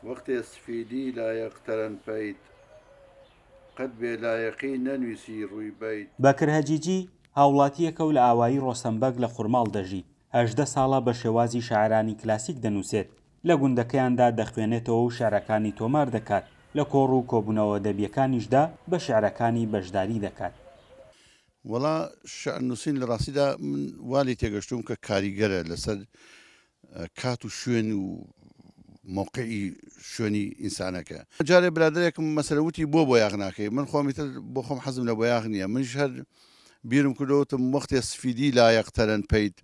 وقت سفیدی لایەقتەرەن پەیت قەت بێ لایەقی نەنووسی ڕووی بیت. بەکر هەجیجی هاوڵاتیەکە و لە ئاوایی ڕۆسەمبەگ لە خوڕماڵ دەژی. 18 ساڵە بە شێوازی شاعرانی کلاسیک دەنووسێت. لە گوندەکەیاندا دەخوێنێتەوە و شێعرەکانی تۆمار دەکات. لە کۆڕ و کۆبوونەوە دەبیەکانیشدا بە شێعرەکانی بەشداری دەکات. وەڵا شەعر نووسین لە ڕاستیدا من والی تێگەشتوم کە کاریگەرە لەسەر کات و شوێن و موقعی شوێنی ئینسانەکە. جارێ برادێکم مەسەلەوتی بۆ یاغ ناکەی، من خۆمیتر بۆ خۆم حەزم لە بۆ یاغ نییە. منش هەر بیرم کردەوەتم وەختێ سفیدی لایەقتەرەن پەیت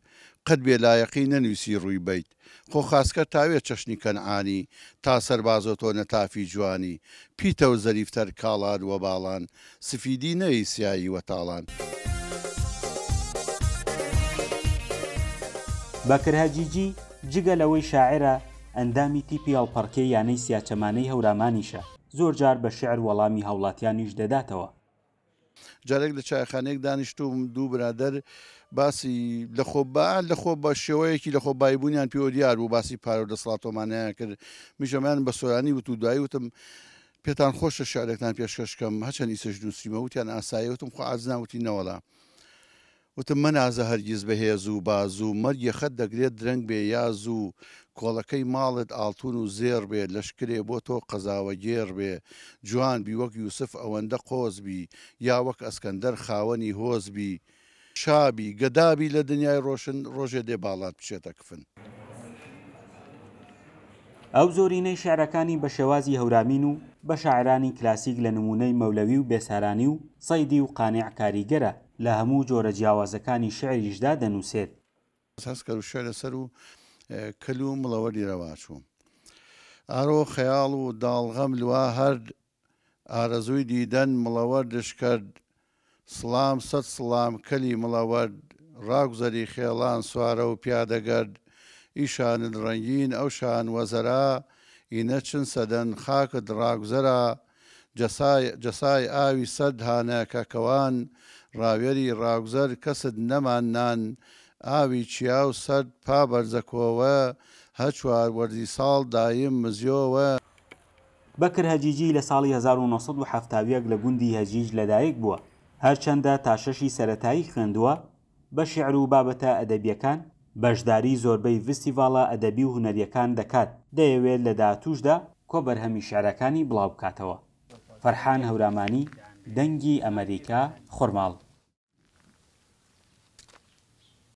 قەت بێ لایەقی نەنووسی ڕووی بیت. خۆ خاسکە تاوێت چەشنی کەنعانی تا سەربازۆ تۆ نەتافی جوانی پیتە و زەریفتەر کاڵان وە باڵان سفیدی نەی سیایی وەتاڵان. بەکر هەجیجی جگە لەوەی شاعرە ئەندامی تیپی هەڵپەڕکێ یانەی سیاچەمانەی هەورامانیشە. زۆر جار بە شعر وەڵامی هەوڵاتیانیش دەداتەوە. جارێک لە چایخانەیەک دانیشتوم دوو برادەر باسی لە خۆ بە شێوەیەکی لە خۆبایبوونیان پێوە دیار بوو باسی پارە و دەسەڵاتۆمانیان کرد. میژەمان بە سۆرانی وت و دوایی وتم پێتان خۆشە شعرێکتان پێشکەشکەم هەچەند ئیسەش نووسیمە وتیان ئاساییوتم خۆ ئاز ناوتی نەوەڵا وتم مەنازە هەرگیز بەهێز و باز و مەرگی خەت دەگرێت درەنگ بێ یاز و کۆڵەکەی ماڵت ئاڵتون و زێر بێ لەشکرێ بۆ تۆ قەزاوە گێر بێ جوان بی وەک یوسف ئەوەندە قۆز بی یا وەک ئەسکەندەر خاوەنی هۆز بی شابی گەدابی لە دنیای ڕۆشن ڕۆژێ دێ باڵات بچێتە کفن. ئەو زۆرینەی شعرەکانی بە شێوازی هەورامین و بە شاعرانی کلاسیک لە نمونەی مەولەوی و بێسارانی و سەیدی و قانیع کاریگەرە لە هەموو جۆرە جیاوازەکانی شعریشدا دەنووسێت. هەستکە و شعر لەسەر و کەل و مڵەوەری ڕەواچوو ئارۆ خەیاڵ و داڵغەم لوا هەرد ئارەزووی دیدەن مڵەوەردش کرد سڵام سەد سڵام کەلی مڵەوەرد ڕاگوزەری خێڵان سوارە و پیادەگەرد ئیشانت ڕەنگین ئەو شان وەزەرا ئینە چن سەدەن خاکت ڕاگوزەرا جەسای ئاوی سەد هانە کەکەوان ڕاوێری ڕاگوزەر کەست نەمان نان ئاوی چیا و سەد پا بەرزەکۆوە هەچوار وەرزی ساڵ دایم مزیۆوە. بەکر هەجیجی لە ساڵی 1970 لە گوندی هەجیج لەدایک بووە. هەرچەندە تا شەشی سەرەتایی خوێندووە بە شیعر و بابەتە ئەدەبیەکان بەشداری زۆربەی فستیڤاڵە ئەدەبی و هونەریەکان دەکات. دەیەوێت لە داهاتووشدا کۆبەرهەمی شیعرەکانی بڵاو بکاتەوە. فەرحان هەورامانی، دەنگی ئەمریکا، خوڕماڵ.